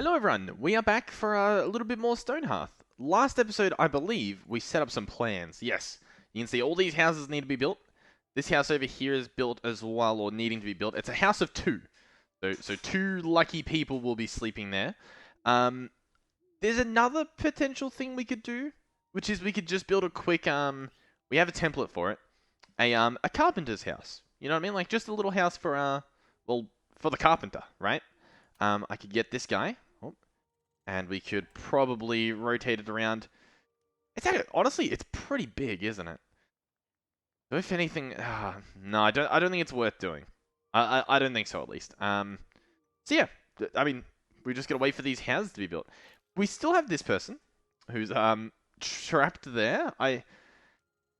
Hello everyone, we are back for a little bit more Stonehearth. Last episode, I believe, we set up some plans. Yes, you can see all these houses need to be built. This house over here is built as well, or needing to be built. It's a house of two. So two lucky people will be sleeping there. There's another potential thing we could do, which is we could just build a quick, we have a template for it. A carpenter's house. You know what I mean? Like just a little house for, well, for the carpenter, right? I could get this guy. Oh, and we could probably rotate it around. It's actually, honestly, it's pretty big, isn't it? So if anything, no, I don't think it's worth doing. I don't think so, at least. So yeah, I mean, we just gotta wait for these houses to be built. We still have this person who's trapped there. I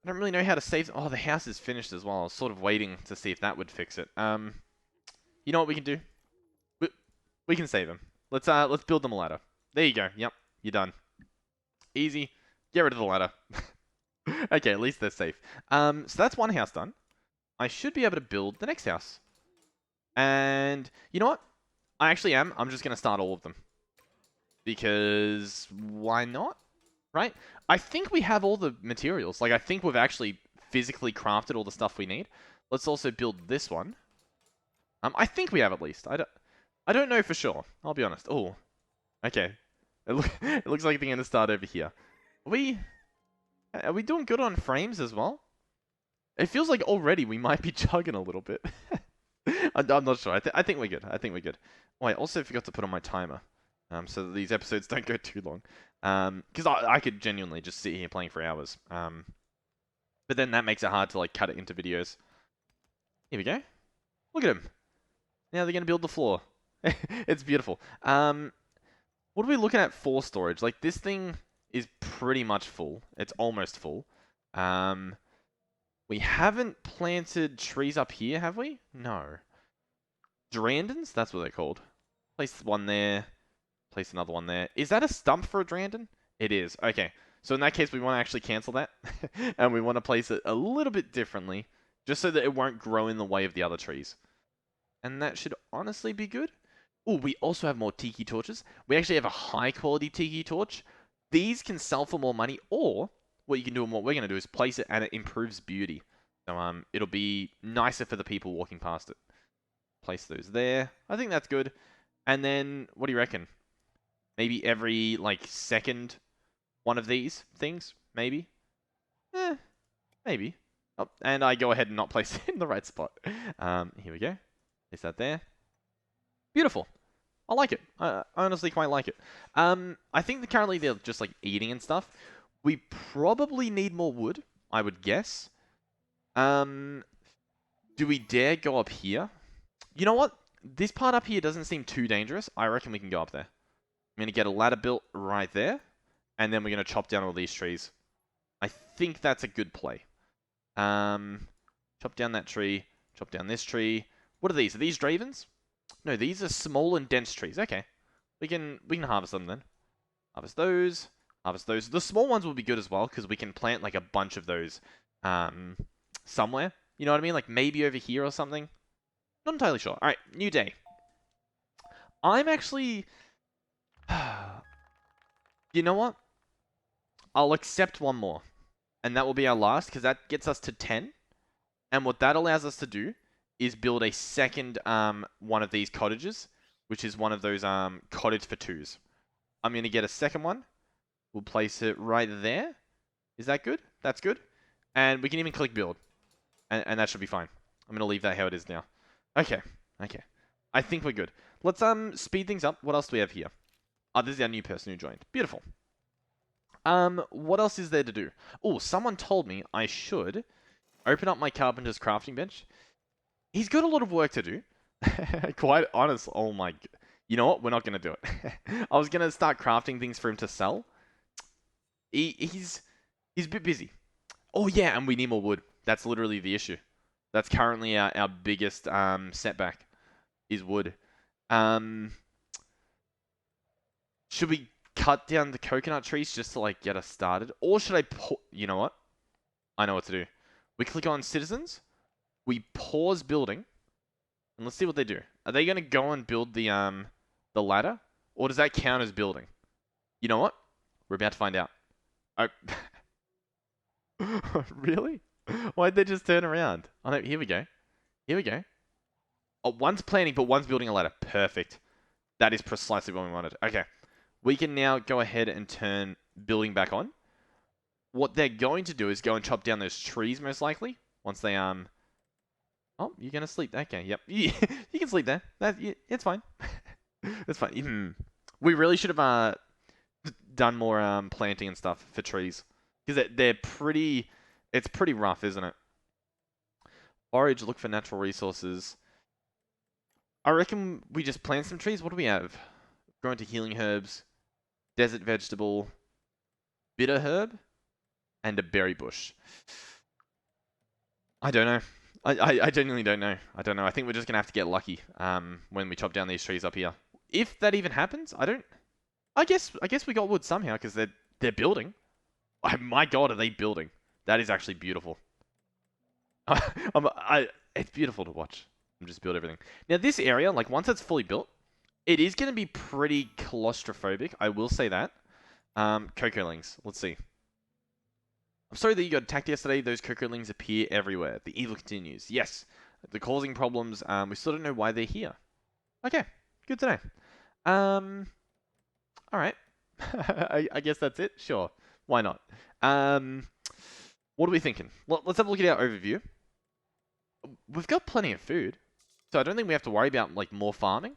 don't really know how to save. Oh, the house is finished as well. I was sort of waiting to see if that would fix it. You know what we can do? We can save him. Let's build them a ladder. There you go. Yep, you're done. Easy. Get rid of the ladder. Okay, at least they're safe. So that's one house done. I should be able to build the next house. And you know what? I actually am. I'm just going to start all of them. Because why not? Right? I think we have all the materials. Like, I think we've actually physically crafted all the stuff we need. Let's also build this one. I think we have at least. I don't know for sure. I'll be honest. Oh, okay. It looks like they're going to start over here. Are we doing good on frames as well? It feels like already we might be chugging a little bit. I'm not sure. I think we're good. I think we're good. Oh, I also forgot to put on my timer. So that these episodes don't go too long. Because I could genuinely just sit here playing for hours. But then that makes it hard to like cut it into videos. Here we go. Look at them. Now they're going to build the floor. It's beautiful. What are we looking at for storage? Like, this thing is pretty much full. It's almost full. We haven't planted trees up here, have we? No. Durandons? That's what they're called. Place one there. Place another one there. Is that a stump for a Durandon? It is. Okay. So in that case, we want to actually cancel that. And we want to place it a little bit differently. Just so that it won't grow in the way of the other trees. And that should honestly be good. Oh, we also have more tiki torches. We actually have a high quality tiki torch. These can sell for more money, or what you can do and what we're going to do is place it and it improves beauty. So it'll be nicer for the people walking past it. Place those there. I think that's good. And then, what do you reckon? Maybe every, like, second one of these things? Maybe? Maybe. Oh, and I go ahead and not place it in the right spot. Here we go. Place that there. Beautiful. I like it. I honestly quite like it. I think that currently they're just like eating and stuff. We probably need more wood, I would guess. Do we dare go up here? You know what? This part up here doesn't seem too dangerous. I reckon we can go up there. I'm going to get a ladder built right there. And then we're going to chop down all these trees. I think that's a good play. Chop down that tree. Chop down this tree. What are these? Are these dravens? No, these are small and dense trees. Okay. We can harvest them then. Harvest those. Harvest those. The small ones will be good as well, because we can plant like a bunch of those somewhere. You know what I mean? Like maybe over here or something. Not entirely sure. Alright, new day. I'm actually... You know what? I'll accept one more. And that will be our last, because that gets us to 10. And what that allows us to do is build a second one of these cottages, which is one of those cottage for twos. I'm going to get a second one. We'll place it right there. Is that good? That's good. And we can even click build. And that should be fine. I'm going to leave that how it is now. Okay. Okay. I think we're good. Let's speed things up. What else do we have here? Oh, this is our new person who joined. Beautiful. What else is there to do? Oh, someone told me I should open up my carpenter's crafting bench. He's got a lot of work to do. Quite honest. Oh my... You know what? We're not going to do it. I was going to start crafting things for him to sell. He's a bit busy. Oh yeah, and we need more wood. That's literally the issue. That's currently our biggest setback, is wood. Should we cut down the coconut trees just to like get us started? Or should I... You know what? I know what to do. We click on citizens. We pause building, and let's see what they do. Are they going to go and build the ladder? Or does that count as building? You know what? We're about to find out. Oh. Really? Why'd they just turn around? Oh no, here we go. Here we go. Oh, one's planning, but one's building a ladder. Perfect. That is precisely what we wanted. Okay. We can now go ahead and turn building back on. What they're going to do is go and chop down those trees, most likely. Once they, Oh, you're going to sleep. Okay, yep. You can sleep there. It's fine. It's fine. We really should have done more planting and stuff for trees. Because they're pretty... It's pretty rough, isn't it? Forage, look for natural resources. I reckon we just plant some trees. What do we have? Grow into healing herbs, desert vegetable, bitter herb, and a berry bush. I don't know. I genuinely don't know. I don't know. I think we're just gonna have to get lucky when we chop down these trees up here. If that even happens, I guess we got wood somehow because they're building. Oh, my God, are they building? That is actually beautiful. It's beautiful to watch. I'm just build everything. Now this area, like once it's fully built, it is going to be pretty claustrophobic. I will say that. Cocolings. Let's see. I'm sorry that you got attacked yesterday. Those Cocolings appear everywhere. The evil continues. Yes. They're causing problems. We still don't know why they're here. Okay. Good to know. Alright. I guess that's it. Sure. Why not? What are we thinking? Let's have a look at our overview. We've got plenty of food. So I don't think we have to worry about like more farming.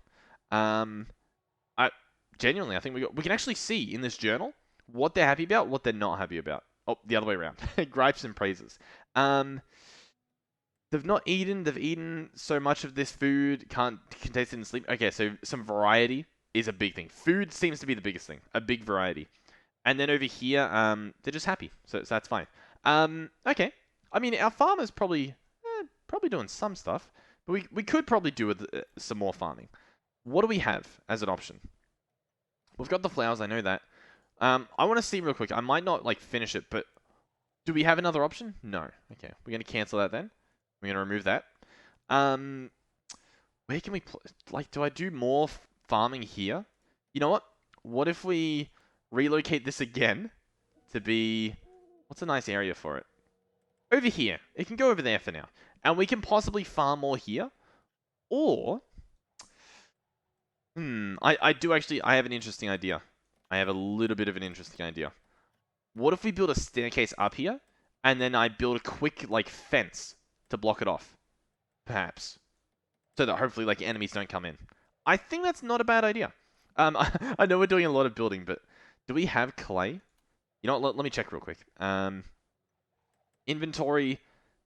I genuinely, I think we can actually see in this journal what they're happy about, what they're not happy about. Oh, the other way around. Gripes and praises. They've not eaten. They've eaten so much of this food. Can taste it in sleep. Okay, so some variety is a big thing. Food seems to be the biggest thing. A big variety. And then over here, they're just happy. So that's fine. Okay. I mean, our farmer's probably doing some stuff. But we could probably do with some more farming. What do we have as an option? We've got the flowers, I know that. I want to see real quick. I might not like finish it, but do we have another option? No. Okay, we're going to cancel that then. We're going to remove that. Where can we... like, do I do more farming here? You know what? What if we relocate this again to be... What's a nice area for it? Over here. It can go over there for now. And we can possibly farm more here. Or... I do actually... I have an interesting idea. I have a little bit of an interesting idea. What if we build a staircase up here, and then I build a quick, like, fence to block it off? Perhaps. So that hopefully, like, enemies don't come in. I think that's not a bad idea. I know we're doing a lot of building, but do we have clay? You know what? Let me check real quick. Inventory,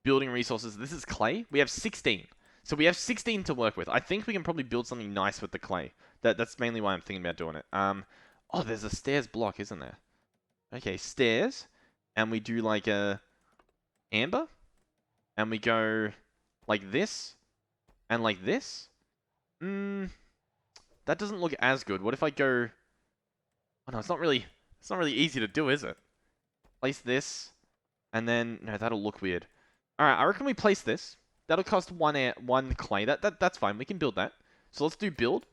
building resources. This is clay. We have 16. So we have 16 to work with. I think we can probably build something nice with the clay. That's mainly why I'm thinking about doing it. Oh, there's a stairs block, isn't there? Okay, stairs. And we do like a amber. And we go like this. And like this. That doesn't look as good. What if I go... Oh no, it's not really easy to do, is it? Place this. And then... No, that'll look weird. Alright, I reckon we place this. That'll cost one clay. That's fine. We can build that. So let's do build.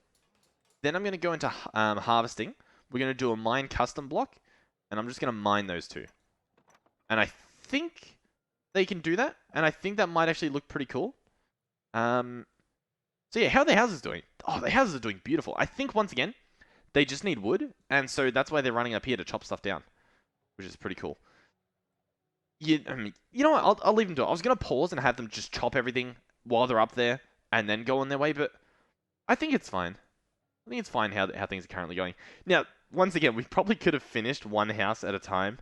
Then I'm going to go into harvesting. We're going to do a mine custom block. And I'm just going to mine those two. And I think they can do that. And I think that might actually look pretty cool. So yeah, how are the houses doing? Oh, the houses are doing beautiful. I think, once again, they just need wood. And so that's why they're running up here to chop stuff down. Which is pretty cool. You know what? I'll leave them do it. I was going to pause and have them just chop everything while they're up there. And then go on their way. But I think it's fine. I think it's fine how things are currently going. Now, once again, we probably could have finished one house at a time.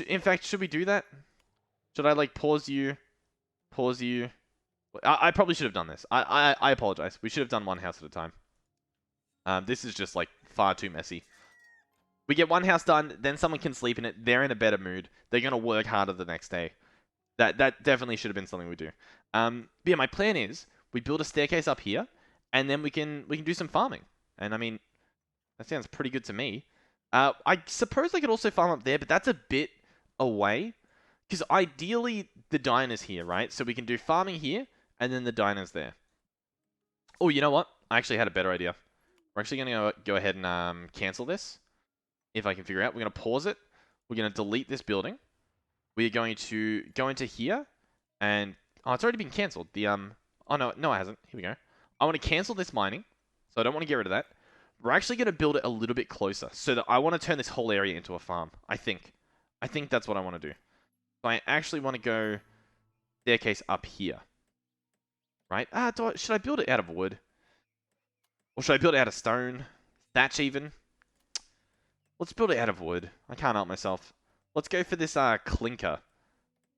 In fact, should we do that? Should I, like, pause you? Pause you? I probably should have done this. I apologize. We should have done one house at a time. This is just, like, far too messy. We get one house done, then someone can sleep in it. They're in a better mood. They're going to work harder the next day. That definitely should have been something we do. But yeah, my plan is we build a staircase up here, and then we can do some farming. And I mean, that sounds pretty good to me. I suppose I could also farm up there, but that's a bit away. Because ideally, the diner's here, right? So we can do farming here, and then the diner's there. Oh, you know what? I actually had a better idea. We're actually going to go ahead and cancel this. If I can figure out. We're going to pause it. We're going to delete this building. We're going to go into here. And... Oh, it's already been cancelled. Oh, no, it hasn't. Here we go. I want to cancel this mining. So I don't want to get rid of that. We're actually going to build it a little bit closer. So that I want to turn this whole area into a farm. I think that's what I want to do. So I actually want to go staircase up here. Right? Should I build it out of wood? Or should I build it out of stone? Thatch even? Let's build it out of wood. I can't help myself. Let's go for this clinker.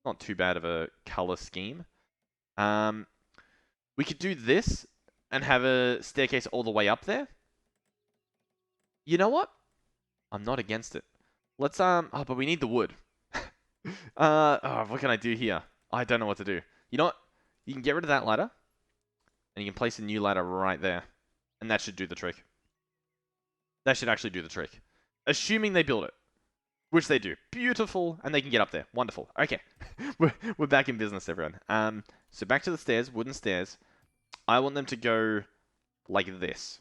Not too bad of a color scheme. We could do this and have a staircase all the way up there. You know what? I'm not against it. Let's oh, but we need the wood. What can I do here? I don't know what to do. You know what? You can get rid of that ladder. And you can place a new ladder right there. And that should do the trick. That should actually do the trick. Assuming they build it. Which they do. Beautiful. And they can get up there. Wonderful. Okay. We're back in business, everyone. So back to the stairs. Wooden stairs. I want them to go like this.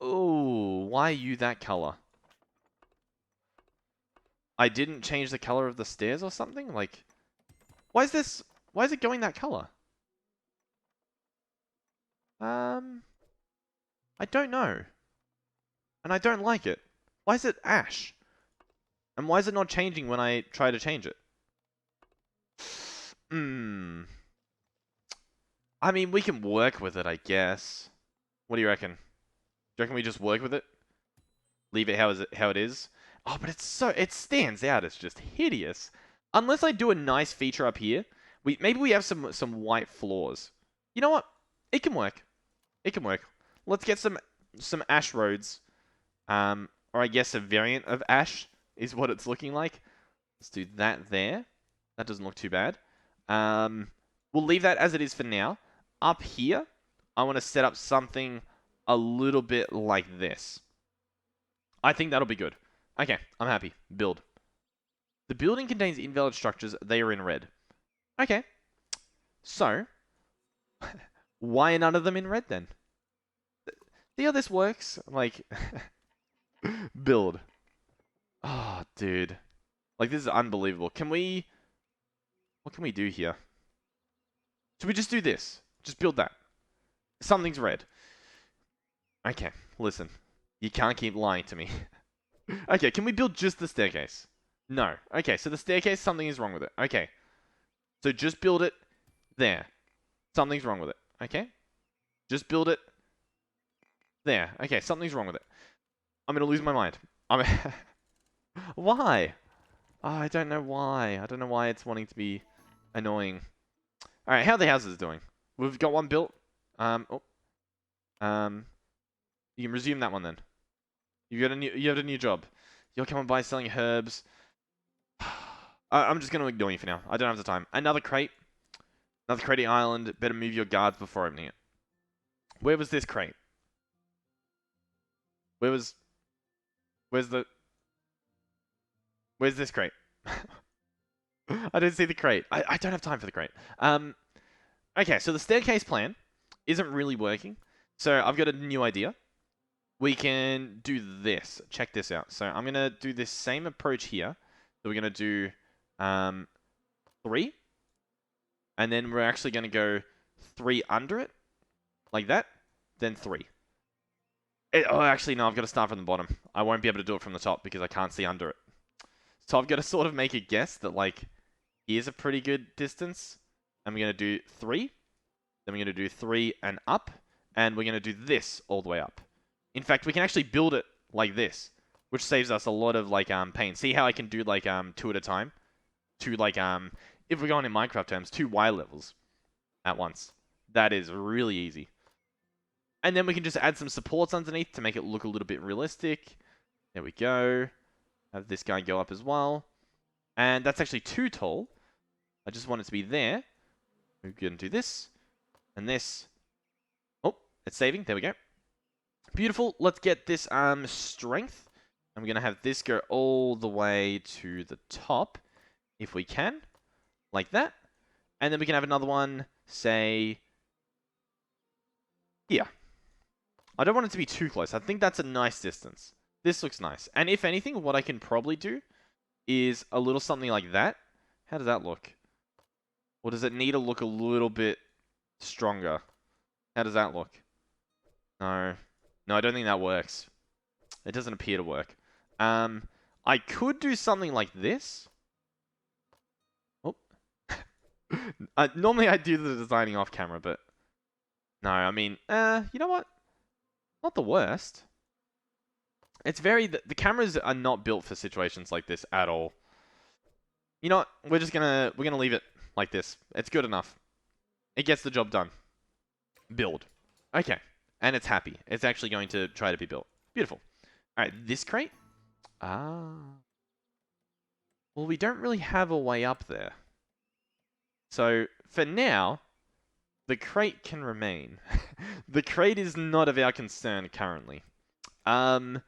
Oh, why are you that color? I didn't change the color of the stairs or something? Like, why is it going that color? I don't know. And I don't like it. Why is it ash? And why is it not changing when I try to change it? I mean, we can work with it, I guess. What do you reckon? Do you reckon we just work with it? Leave it how it is? Oh, but it stands out. It's just hideous. Unless I do a nice feature up here, maybe we have some white floors. You know what? It can work. It can work. Let's get some ash roads. Or I guess a variant of ash is what it's looking like. Let's do that there. That doesn't look too bad. We'll leave that as it is for now. Up here, I want to set up something a little bit like this. I think that'll be good. Okay, I'm happy. Build. The building contains invalid structures. They are in red. Okay. So, why are none of them in red then? See how this works? Like, build. Oh, dude. Like, this is unbelievable. What can we do here? Should we just do this? Just build that. Something's red. Okay, listen. You can't keep lying to me. Okay, can we build just the staircase? No. Okay, so the staircase, something is wrong with it. Okay. So just build it there. Something's wrong with it. Okay? Just build it there. Okay, something's wrong with it. I'm gonna lose my mind. Why? Oh, I don't know why. I don't know why it's wanting to be annoying. Alright, how are the houses doing? We've got one built. You can resume that one then. You have a new job. You'll come and buy selling herbs. I'm just gonna ignore you for now. I don't have the time. Another crate. Another crate island. Better move your guards before opening it. Where was this crate? Where's this crate? I didn't see the crate. I don't have time for the crate. Okay, so the staircase plan isn't really working. So I've got a new idea. We can do this. Check this out. So I'm going to do this same approach here. So we're going to do 3. And then we're actually going to go 3 under it. Like that. Then 3. Actually, no. I've got to start from the bottom. I won't be able to do it from the top because I can't see under it. So I've got to sort of make a guess that, like, here's a pretty good distance. And we're going to do 3. Then we're going to do 3 and up. And we're going to do this all the way up. In fact, we can actually build it like this, which saves us a lot of, like, pain. See how I can do, like, 2 at a time? 2, like, if we're going in Minecraft terms, 2 Y levels at once. That is really easy. And then we can just add some supports underneath to make it look a little bit realistic. There we go. Have this guy go up as well. And that's actually too tall. I just want it to be there. We're going to do this. And this. Oh, it's saving. There we go. Beautiful. Let's get this strength. And we're going to have this go all the way to the top. If we can. Like that. And then we can have another one, say, here. I don't want it to be too close. I think that's a nice distance. This looks nice. And if anything, what I can probably do is a little something like that. How does that look? Or does it need to look a little bit stronger? How does that look? No. No, I don't think that works. It doesn't appear to work. I could do something like this. Oh. Normally I do the designing off camera, but... No, I mean, you know what? Not the worst. It's very... The cameras are not built for situations like this at all. You know what? We're gonna leave it like this. It's good enough. It gets the job done. Build. Okay. And it's happy. It's actually going to try to be built. Beautiful. Alright, this crate? Ah. Well, we don't really have a way up there. So, for now, the crate can remain. The crate is not of our concern currently. Why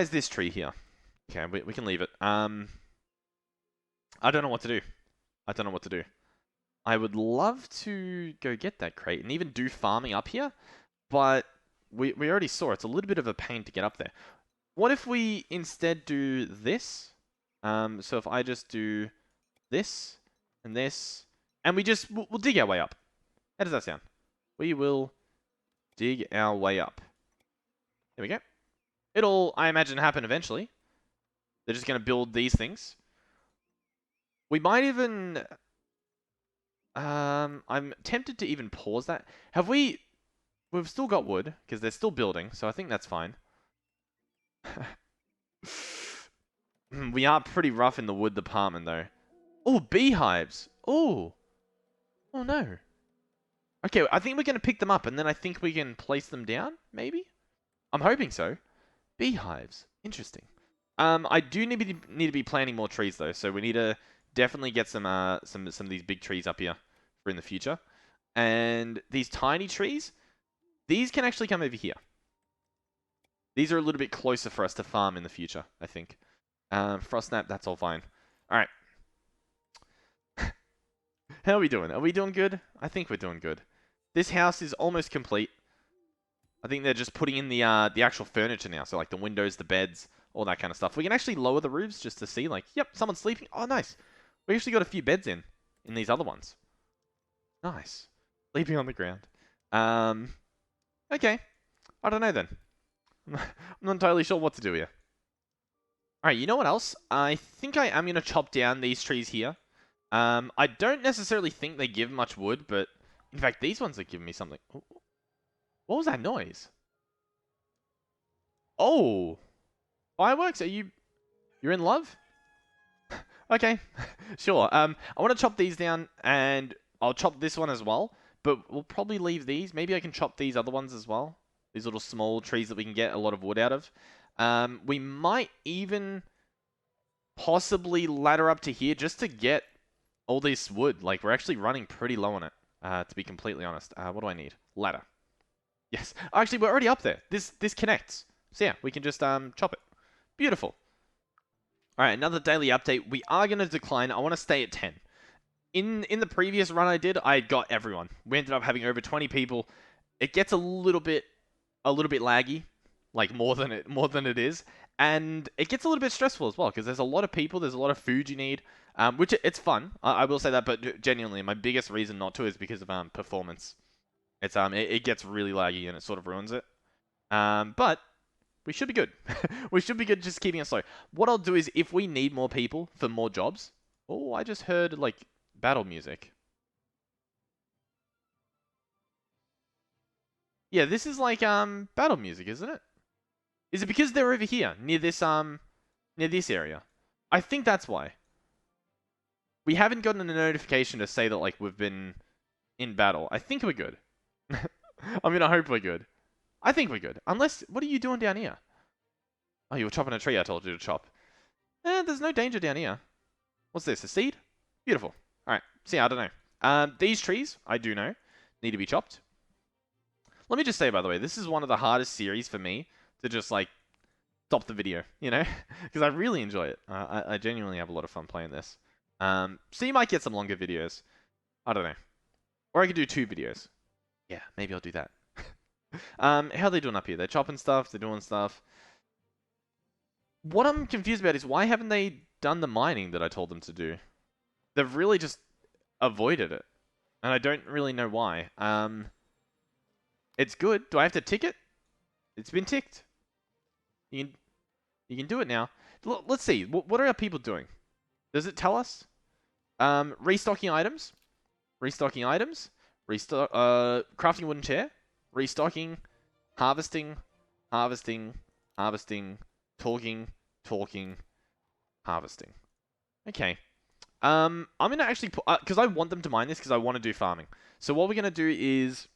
is this tree here? Okay, we can leave it. I don't know what to do. I don't know what to do. I would love to go get that crate and even do farming up here, but we already saw it's a little bit of a pain to get up there. What if we instead do this? So if I just do this and this, and we'll dig our way up. How does that sound? We will dig our way up. There we go. It'll, I imagine, happen eventually. They're just going to build these things. We might even... I'm tempted to even pause that. We've still got wood, because they're still building, so I think that's fine. We are pretty rough in the wood department, though. Oh, beehives. Oh. Oh, no. Okay, I think we're going to pick them up, and then I think we can place them down, maybe? I'm hoping so. Beehives. Interesting. I do need to be planting more trees, though, so we need to definitely get some of these big trees up here for in the future. And these tiny trees, these can actually come over here. These are a little bit closer for us to farm in the future, I think. Frost snap, that's all fine. Alright. How are we doing? Are we doing good? I think we're doing good. This house is almost complete. I think they're just putting in the actual furniture now. So like the windows, the beds, all that kind of stuff. We can actually lower the roofs just to see like, yep, someone's sleeping. Oh, nice. We actually got a few beds in these other ones. Nice. Sleeping on the ground. Okay. I don't know then. I'm not entirely sure what to do here. Alright, you know what else? I think I am going to chop down these trees here. I don't necessarily think they give much wood, but in fact, these ones are giving me something. What was that noise? Oh! Fireworks? You're in love? Okay, sure. I want to chop these down, and I'll chop this one as well, but we'll probably leave these. Maybe I can chop these other ones as well. These little small trees that we can get a lot of wood out of. We might even possibly ladder up to here just to get all this wood. Like, we're actually running pretty low on it, to be completely honest. What do I need? Ladder. Yes. Actually, we're already up there. This connects. So yeah, we can just chop it. Beautiful. Alright, another daily update. We are going to decline. I want to stay at 10. In the previous run I did, I got everyone. We ended up having over 20 people. It gets a little bit laggy, like more than it is, and it gets a little bit stressful as well because there's a lot of people, there's a lot of food you need, which it's fun. I will say that, but genuinely, my biggest reason not to is because of performance. It's it gets really laggy and it sort of ruins it. But we should be good. We should be good just keeping it slow. What I'll do is if we need more people for more jobs. Oh, I just heard like battle music. Yeah, this is like battle music, isn't it? Is it because they're over here near this area? I think that's why. We haven't gotten a notification to say that like we've been in battle. I think we're good. I mean, I hope we're good. I think we're good. Unless, what are you doing down here? Oh, you were chopping a tree I told you to chop. There's no danger down here. What's this, a seed? Beautiful. Alright, see, I don't know. These trees, I do know, need to be chopped. Let me just say, by the way, this is one of the hardest series for me to just, like, stop the video, you know? Because I really enjoy it. I genuinely have a lot of fun playing this. So you might get some longer videos. I don't know. Or I could do 2 videos. Yeah, maybe I'll do that. How are they doing up here? They're chopping stuff, they're doing stuff. What I'm confused about is why haven't they done the mining that I told them to do? They've really just avoided it. And I don't really know why. It's good. Do I have to tick it? It's been ticked. You can, you can do it now. Let's see. What are our people doing? Does it tell us? Restocking items. Restocking items. Crafting wooden chair. Restocking. Harvesting. Harvesting. Harvesting. Talking. Talking. Harvesting. Okay. I'm gonna actually put, because I want them to mine this because I want to do farming. So what we're gonna do is,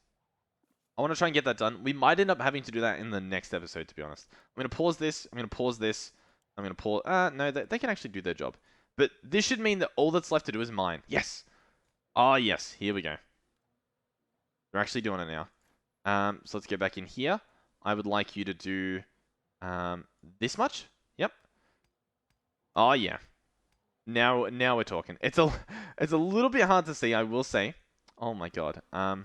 I want to try and get that done. We might end up having to do that in the next episode, to be honest. I'm gonna pause this. I'm gonna pause this. I'm gonna pause. No, they can actually do their job. But this should mean that all that's left to do is mine. Yes. Ah, yes. Here we go. We're actually doing it now. So let's get back in here. I would like you to do this much. Yep. Oh yeah. Now we're talking. It's a little bit hard to see, I will say. Oh my god. Oh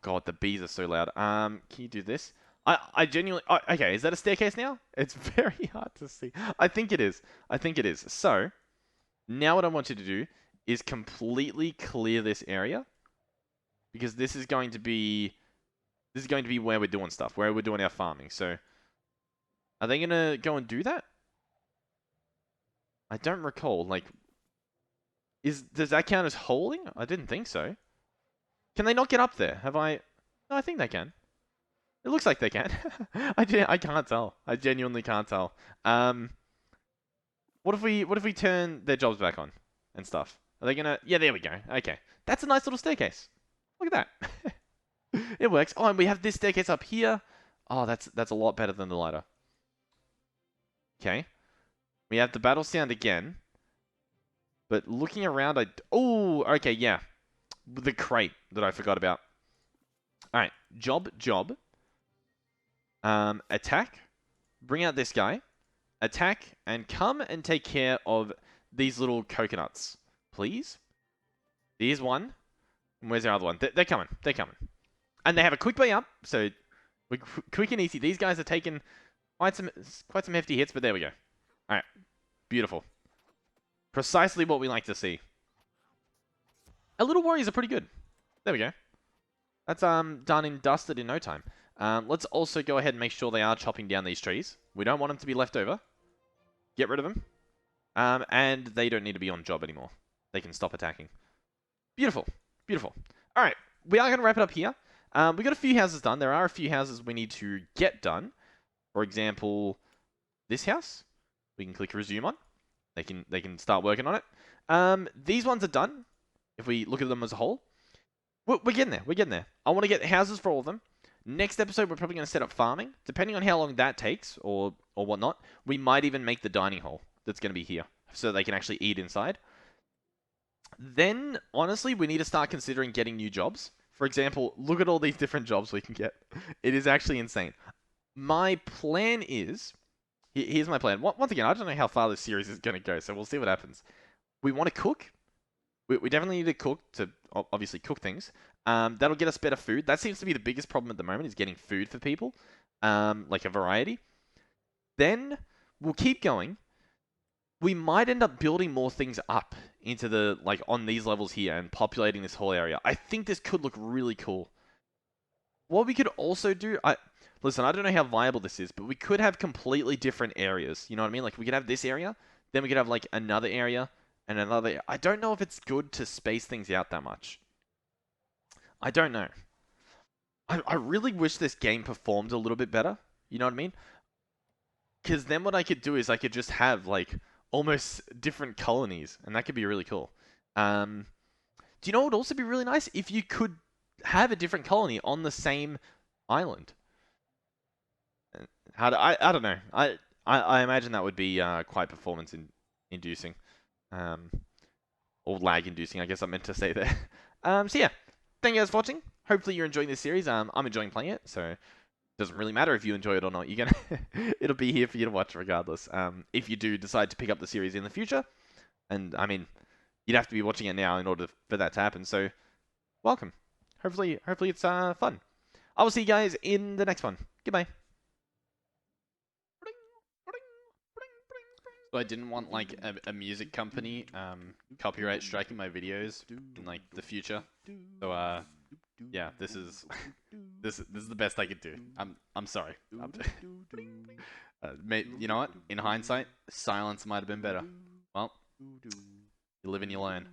god, the bees are so loud. Can you do this? I genuinely. Oh, okay, is that a staircase now? It's very hard to see. I think it is. I think it is. So now what I want you to do is completely clear this area, because this is going to be where we're doing stuff, where we're doing our farming. So are they gonna go and do that? I don't recall. Like, does that count as holding? I didn't think so. Can they not get up there? Have I? No, I think they can. It looks like they can. I can't tell. I genuinely can't tell. What if we turn their jobs back on and stuff? Are they gonna? Yeah, there we go. Okay, that's a nice little staircase. Look at that. It works. Oh, and we have this staircase up here. Oh, that's a lot better than the ladder. Okay. We have the battle sound again. But looking around, oh, okay, yeah. The crate that I forgot about. Alright, job. Attack. Bring out this guy. Attack, and come and take care of these little coconuts. Please? Here's one. And where's our other one? They're coming. They're coming. And they have a quick way up, so we're quick and easy. These guys are taking quite some hefty hits, but there we go. Alright. Beautiful. Precisely what we like to see. Our little warriors are pretty good. There we go. That's done and dusted in no time. Let's also go ahead and make sure they are chopping down these trees. We don't want them to be left over. Get rid of them. And they don't need to be on job anymore. They can stop attacking. Beautiful. Beautiful. Alright, we are going to wrap it up here. We got a few houses done. There are a few houses we need to get done. For example, this house. We can click resume on. They can start working on it. These ones are done. If we look at them as a whole. We're getting there. We're getting there. I want to get houses for all of them. Next episode, we're probably going to set up farming. Depending on how long that takes, or whatnot, we might even make the dining hall that's going to be here, so they can actually eat inside. Then, honestly, we need to start considering getting new jobs. For example, look at all these different jobs we can get. It is actually insane. My plan is... Here's my plan. Once again, I don't know how far this series is going to go, so we'll see what happens. We want to cook. We definitely need to cook to obviously cook things. That'll get us better food. That seems to be the biggest problem at the moment, is getting food for people. Like a variety. Then we'll keep going. We might end up building more things up into the, like, on these levels here and populating this whole area. I think this could look really cool. What we could also do, listen, I don't know how viable this is, but we could have completely different areas. You know what I mean? Like, we could have this area, then we could have, like, another area, and another... I don't know if it's good to space things out that much. I don't know. I really wish this game performed a little bit better. You know what I mean? Because then what I could do is I could just have, like, almost different colonies, and that could be really cool. Do you know what would also be really nice? If you could have a different colony on the same island. I don't know. I imagine that would be quite performance inducing. Or lag inducing, I guess I meant to say there. So yeah, thank you guys for watching. Hopefully you're enjoying this series. I'm enjoying playing it, so it doesn't really matter if you enjoy it or not. You're gonna it'll be here for you to watch regardless. If you do decide to pick up the series in the future, and I mean, you'd have to be watching it now in order for that to happen. So, welcome. hopefully it's fun. I will see you guys in the next one. Goodbye. So I didn't want like a music company copyright striking my videos in like the future. So yeah, this is this is the best I could do. I'm sorry. You know what? In hindsight, silence might have been better. Well, you live and you learn.